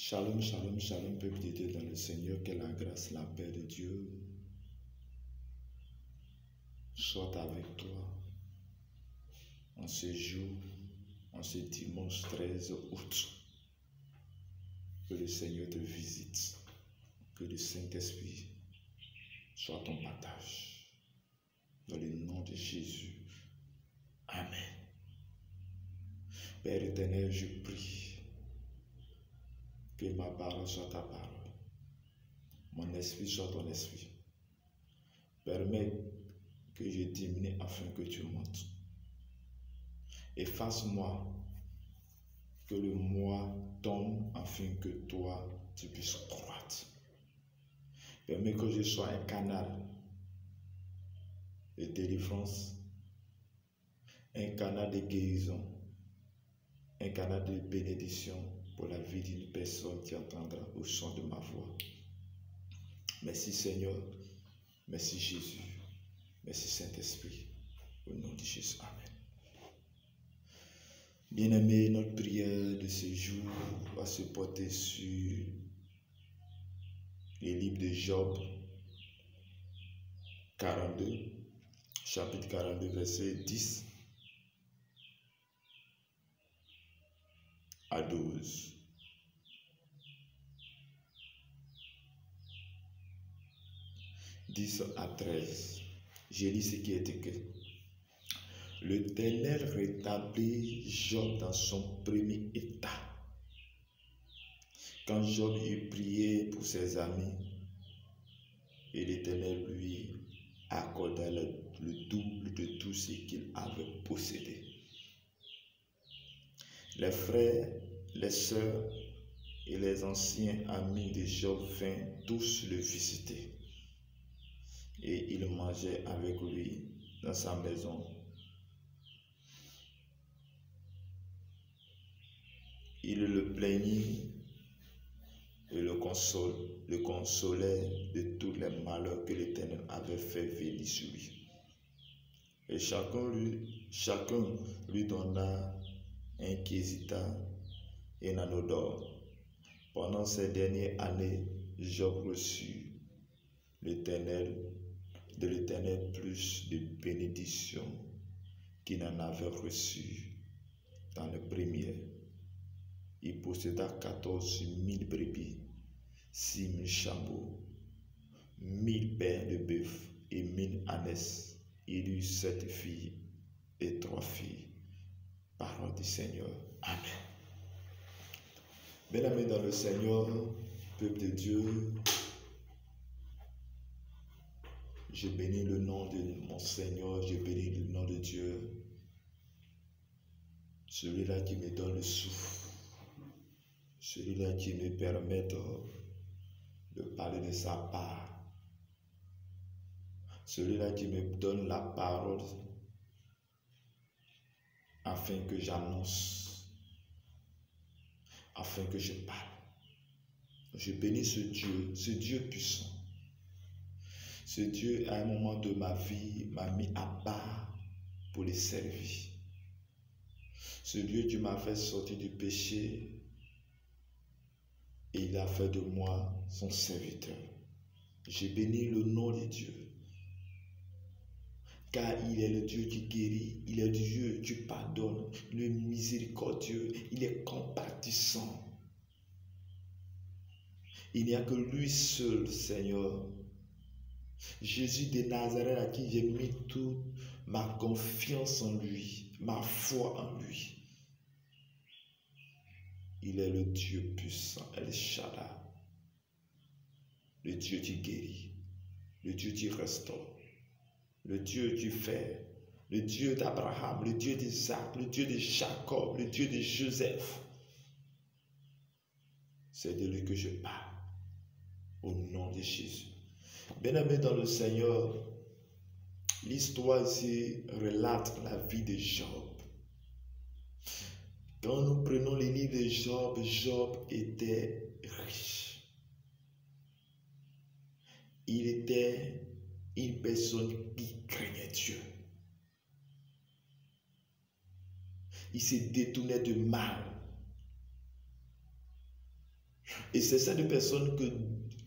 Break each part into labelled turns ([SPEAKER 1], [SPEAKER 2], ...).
[SPEAKER 1] Shalom, shalom, shalom, peuple de Dieu dans le Seigneur, que la grâce, la paix de Dieu soit avec toi en ce jour, en ce dimanche 13 août. Que le Seigneur te visite, que le Saint-Esprit soit ton partage. Dans le nom de Jésus. Amen. Père éternel, je prie que ma parole soit ta parole, mon esprit soit ton esprit. Permets que je diminue afin que tu montes. Efface-moi que le moi tombe afin que toi tu puisses croître. Permets que je sois un canal de délivrance, un canal de guérison, un canal de bénédiction pour la vie d'une personne qui entendra au son de ma voix. Merci Seigneur, merci Jésus, merci Saint-Esprit, au nom de Jésus. Amen. Bien-aimés, notre prière de ce jour va se porter sur les livres de Job 42, chapitre 42, verset 10 à 12. À 13. Je lis ce qui est écrit. L'Éternel rétablit Job dans son premier état. Quand Job eut prié pour ses amis, et l'Éternel lui accorda le double de tout ce qu'il avait possédé. Les frères, les sœurs et les anciens amis de Job vinrent tous le visiter. Et ils mangeaient avec lui dans sa maison. Il le plaignit et le consolait de tous les malheurs que l'Éternel avait fait venir sur lui. Et chacun lui donna un quesita et un anneau d'or. Pendant ces dernières années, Job reçut de l'Éternel plus de bénédictions qu'il n'en avait reçu dans les premières. Il posséda 14 000 brebis, 6 000 chameaux, 1000 paires de bœufs et 1000 ânesses. Il eut 7 filles et 3 filles. Parole du Seigneur. Amen. Bien-aimés dans le Seigneur, peuple de Dieu, je bénis le nom de mon Seigneur, je bénis le nom de Dieu, celui-là qui me donne le souffle, celui-là qui me permet de parler de sa part, celui-là qui me donne la parole afin que j'annonce, afin que je parle. Je bénis ce Dieu puissant. Ce Dieu, à un moment de ma vie, m'a mis à part pour les servir. Ce Dieu qui m'a fait sortir du péché et il a fait de moi son serviteur. Je bénis le nom de Dieu. Car il est le Dieu qui guérit, il est le Dieu qui pardonne, il est miséricordieux, il est compatissant. Il n'y a que lui seul, Seigneur. Jésus de Nazareth à qui j'ai mis toute ma confiance en lui, ma foi en lui. Il est le Dieu puissant, El Shaddai, le Dieu qui guérit, le Dieu qui restaure, le Dieu qui fait, le Dieu d'Abraham, le Dieu d'Isaac, le Dieu de Jacob, le Dieu de Joseph. C'est de lui que je parle, au nom de Jésus. Bien-aimés dans le Seigneur, l'histoire ici relate la vie de Job. Quand nous prenons les livres de Job, Job était riche. Il était une personne qui craignait Dieu. Il se détournait du mal. Et c'est cette personne que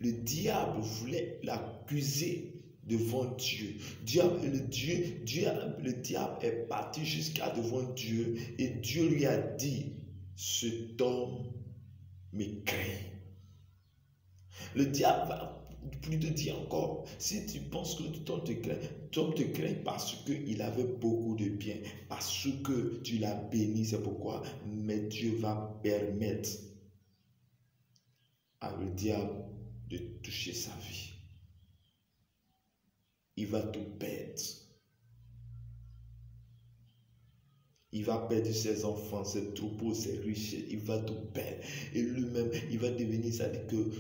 [SPEAKER 1] le diable voulait l'accuser devant Dieu. Le diable est parti jusqu'à devant Dieu et Dieu lui a dit, cet homme me craint. Le diable va plus te dire encore, si tu penses que ton te craint parce qu'il avait beaucoup de bien, parce que tu l'as béni, c'est pourquoi, mais Dieu va permettre à le diable de toucher sa vie. Il va tout perdre. Il va perdre ses enfants, ses troupeaux, ses richesses. Il va tout perdre. Et lui-même, il va devenir, ça dit que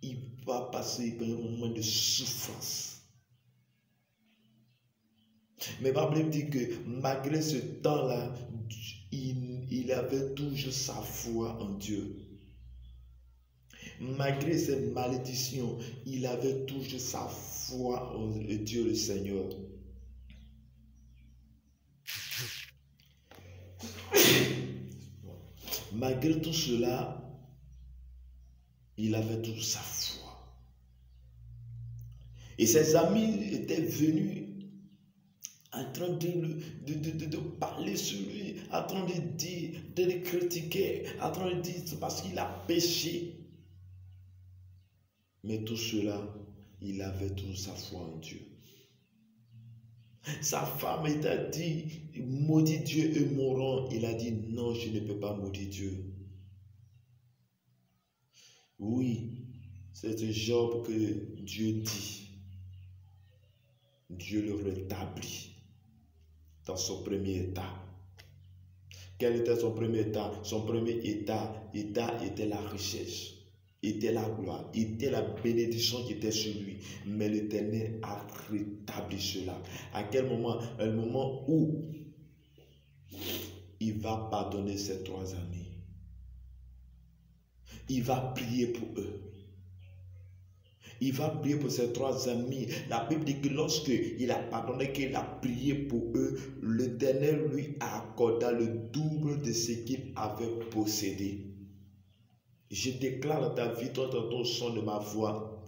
[SPEAKER 1] il va passer par un moment de souffrance. Mais la Bible dit que malgré ce temps-là, il avait toujours sa foi en Dieu. Malgré cette malédiction, il avait toujours sa foi en Dieu le Seigneur. Malgré tout cela, il avait toujours sa foi. Et ses amis étaient venus en train de parler sur lui, en train de dire, de le critiquer, en train de dire c'est parce qu'il a péché. Mais tout cela, il avait toujours sa foi en Dieu. Sa femme t'a dit, maudit Dieu et mourons. Il a dit, non, je ne peux pas maudire Dieu. Oui, c'est Job que Dieu dit. Dieu le rétablit dans son premier état. Quel était son premier état? Son premier état était la richesse, était la gloire, était la bénédiction qui était sur lui. Mais l'Éternel a rétabli cela. À quel moment? Le moment où il va pardonner ses 3 amis. Il va prier pour eux. Il va prier pour ses 3 amis. La Bible dit que lorsque il a pardonné, qu'il a prié pour eux, l'Éternel lui a accordé le double de ce qu'il avait possédé. Je déclare dans ta vie, toi, dans ton son de ma voix,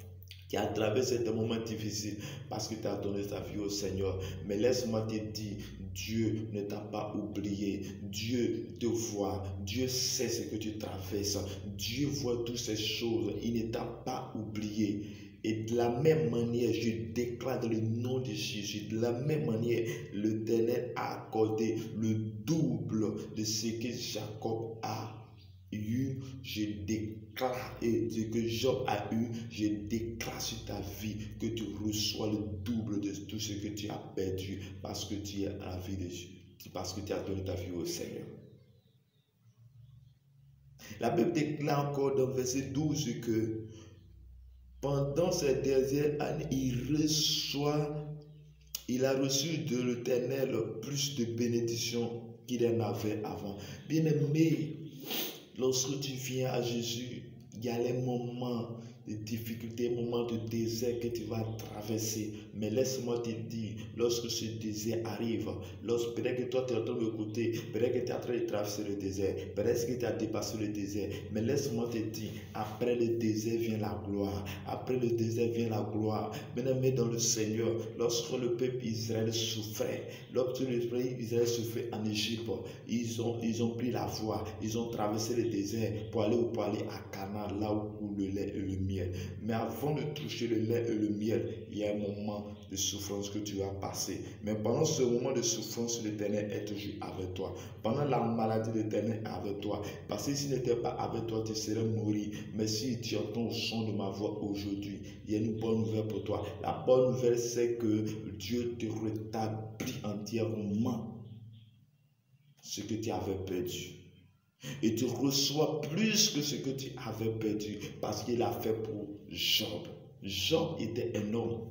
[SPEAKER 1] qui a traversé des moments difficiles parce que tu as donné ta vie au Seigneur. Mais laisse-moi te dire, Dieu ne t'a pas oublié. Dieu te voit. Dieu sait ce que tu traverses. Dieu voit toutes ces choses. Il ne t'a pas oublié. Et de la même manière, je déclare dans le nom de Jésus, de la même manière, l'Éternel a accordé le double de ce que Jacob a eu. Je déclare, et ce que Job a eu, je déclare sur ta vie que tu reçois le double de tout ce que tu as perdu parce que tu es à la vie de Dieu, parce que tu as donné ta vie au Seigneur. La Bible déclare encore dans verset 12 que pendant ces dernières années, il a reçu de l'Éternel plus de bénédictions qu'il en avait avant. Bien-aimé, lorsque tu viens à Jésus, il y a les moments de difficultés, moments de désert que tu vas traverser. Mais laisse-moi te dire, lorsque ce désert arrive, peut-être que toi tu es en train de côté, peut-être que tu es en train de traverser le désert, peut-être que tu as dépassé le désert, mais laisse-moi te dire, après le désert vient la gloire. Après le désert vient la gloire. Bien-aimé dans le Seigneur, lorsque le peuple Israël souffrait, lorsque le peuple Israël souffrait en Égypte, ils ont pris la voie, ils ont traversé le désert pour aller à Canaan, là où le lait et le miel. Mais avant de toucher le lait et le miel, il y a un moment de souffrance que tu vas passer. Mais pendant ce moment de souffrance, l'Éternel est toujours avec toi. Pendant la maladie, l'Éternel est avec toi. Parce que s'il n'était pas avec toi, tu serais mort. Mais si tu entends le son de ma voix aujourd'hui, il y a une bonne nouvelle pour toi. La bonne nouvelle, c'est que Dieu te rétablit entièrement ce que tu avais perdu. Et tu reçois plus que ce que tu avais perdu parce qu'il a fait pour Job. Job était un homme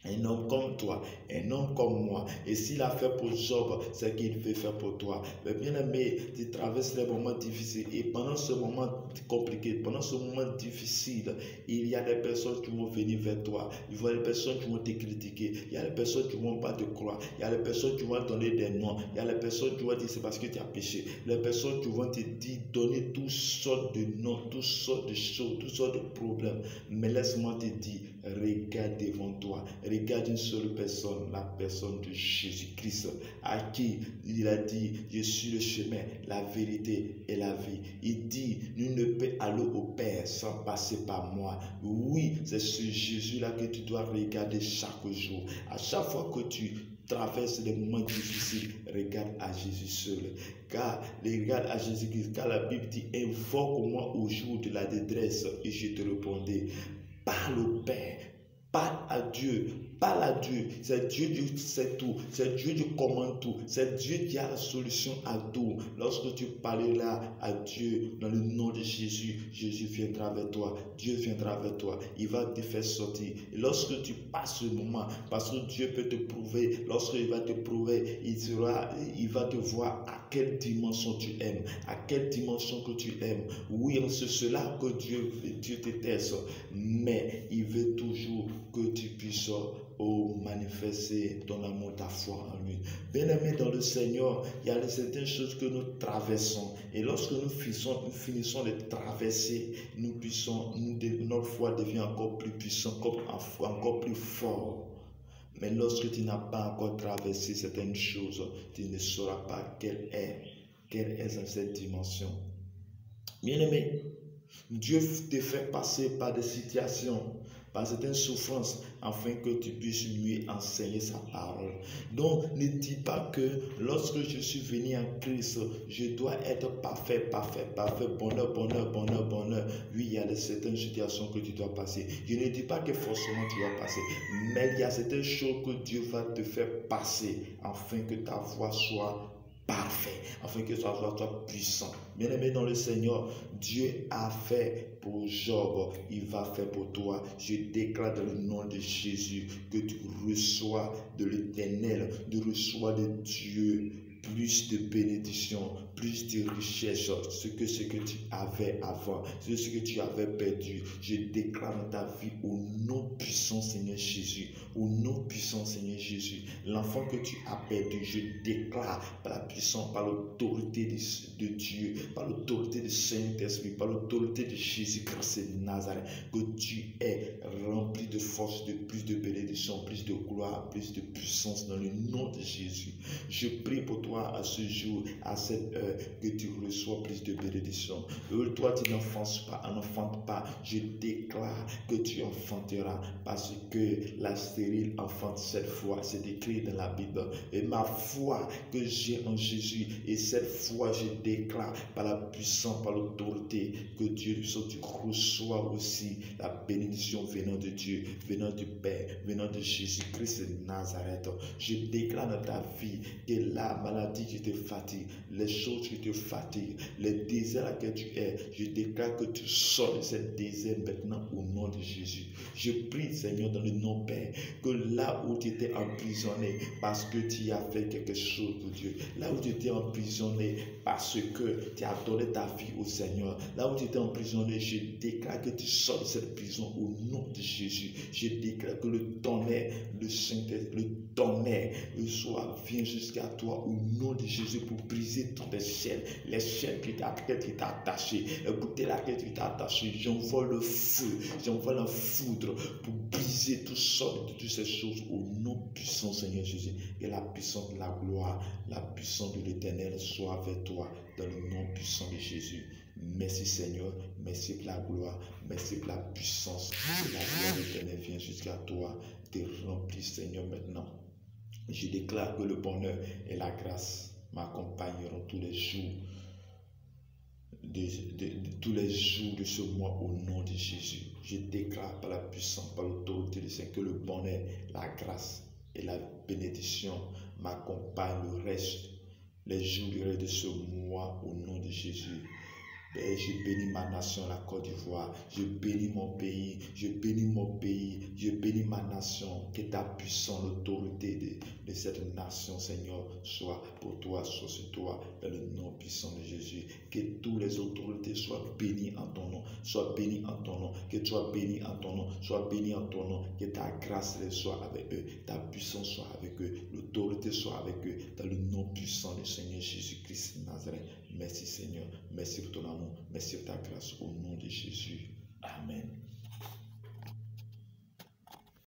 [SPEAKER 1] Un homme comme toi, un homme comme moi. Et s'il a fait pour Job, c'est qu'il veut faire pour toi. Mais bien aimé, tu traverses des moments difficiles. Et pendant ce moment compliqué, pendant ce moment difficile, il y a des personnes qui vont venir vers toi. Il y a des personnes qui vont te critiquer. Il y a des personnes qui ne vont pas te croire. Il y a des personnes qui vont donner des noms. Il y a des personnes qui vont dire c'est parce que tu as péché. Les personnes qui vont te dire, donner toutes sortes de noms, toutes sortes de choses, toutes sortes de problèmes. Mais laisse-moi te dire, regarde devant toi. Regarde une seule personne, la personne de Jésus-Christ, à qui il a dit, je suis le chemin, la vérité et la vie. Il dit, nul ne peut aller au Père sans passer par moi. Oui, c'est ce Jésus-là que tu dois regarder chaque jour. À chaque fois que tu traverses des moments difficiles, regarde à Jésus seul. Car regarde à Jésus-Christ, car la Bible dit, invoque-moi au jour de la détresse et je te répondrai. Parle au Père. Parle à Dieu, parle à Dieu. C'est Dieu qui sait tout, c'est Dieu qui commande tout, c'est Dieu qui a la solution à tout. Lorsque tu parleras à Dieu dans le nom de Jésus, Jésus viendra vers toi, Dieu viendra vers toi, il va te faire sortir. Et lorsque tu passes ce moment, parce que Dieu peut te prouver, lorsqu'il va te prouver, il va te voir à quelle dimension tu aimes, à quelle dimension que tu aimes. Oui, c'est cela que Dieu te teste, mais il veut toujours que tu puisses manifester ton amour, ta foi en lui. Bien-aimés dans le Seigneur, il y a certaines choses que nous traversons. Et lorsque nous finissons de traverser, notre foi devient encore plus puissante, encore plus fort. Mais lorsque tu n'as pas encore traversé certaines choses, tu ne sauras pas quelle est cette dimension. Bien-aimé, Dieu te fait passer par des situations, par certaines souffrances, afin que tu puisses lui enseigner sa parole. Donc, ne dis pas que lorsque je suis venu en Christ, je dois être parfait, bonheur. Oui, il y a certaines situations que tu dois passer. Je ne dis pas que forcément tu dois passer, mais il y a certaines choses que Dieu va te faire passer, afin que ta voix soit parfait, afin que ta voix soit puissante. Bien-aimé dans le Seigneur, Dieu a fait pour Job, il va faire pour toi. Je déclare dans le nom de Jésus que tu reçois de l'Éternel, tu reçois de Dieu plus de bénédictions, plus de richesses, ce que tu avais avant, ce que tu avais perdu. Je déclare dans ta vie au nom puissant Seigneur Jésus, au nom puissant Seigneur Jésus, l'enfant que tu as perdu, je déclare par la puissance, par l'autorité de Dieu, par l'autorité du Saint-Esprit, par l'autorité de Jésus-Christ de Nazareth, que tu es rempli de force, de plus de bénédiction, plus de gloire, plus de puissance dans le nom de Jésus. Je prie pour toi à ce jour, à cette heure, que tu reçois plus de bénédiction. Toi, tu n'enfantes pas. Je déclare que tu enfanteras, parce que la stérile enfante 7 fois. C'est écrit dans la Bible. Et ma foi que j'ai en Jésus, et cette foi, je déclare par la puissance, par l'autorité, que Dieu, tu reçois aussi la bénédiction venant de Dieu, venant du Père, venant de Jésus-Christ de Nazareth. Je déclare dans ta vie que la maladie qui te fatigue, les choses qui te fatiguent, les déserts à laquelle tu es, je déclare que tu sors de cette désert maintenant au nom de Jésus. Je prie, Seigneur, dans le nom Père, que là où tu étais emprisonné parce que tu as fait quelque chose pour Dieu, là où tu étais emprisonné parce que tu as donné ta vie au Seigneur, là où tu étais emprisonné, je déclare que tu sors de cette prison au nom de Jésus. Je déclare que le tonnerre, le Saint-Esprit, le tonnerre, vient jusqu'à toi au nom de Jésus pour briser toutes les chaînes qui t'a attaché. Écoutez laquelle tu t'as attaché. J'envoie le feu, j'envoie la foudre pour briser toutes sortes de toutes ces choses au nom puissant Seigneur Jésus. Et la puissance de la gloire, la puissance de l'Éternel soit avec toi dans le nom puissant de Jésus. Merci Seigneur, merci pour la gloire, merci pour la puissance. Que la gloire de l'Éternel vient jusqu'à toi, te remplis Seigneur maintenant. Je déclare que le bonheur et la grâce m'accompagneront tous les jours de ce mois au nom de Jésus. Je déclare par la puissance, par l'autorité du Seigneur, que le bonheur, la grâce et la bénédiction m'accompagnent les jours de ce mois au nom de Jésus. Père, je bénis ma nation, la Côte d'Ivoire. Je bénis mon pays. Je bénis mon pays. Je bénis ma nation. Que ta puissance, l'autorité de cette nation, Seigneur, soit pour toi, soit sur toi, dans le nom puissant de Jésus. Que toutes les autorités soient bénies en ton nom. Soient bénies en ton nom. Que tu sois béni en ton nom. Sois béni en ton nom. Que ta grâce soit avec eux. Ta puissance soit avec eux. L'autorité soit avec eux. Dans le nom puissant du Seigneur Jésus-Christ de Nazareth. Merci Seigneur. Merci pour ton amour. Merci pour ta grâce. Au nom de Jésus.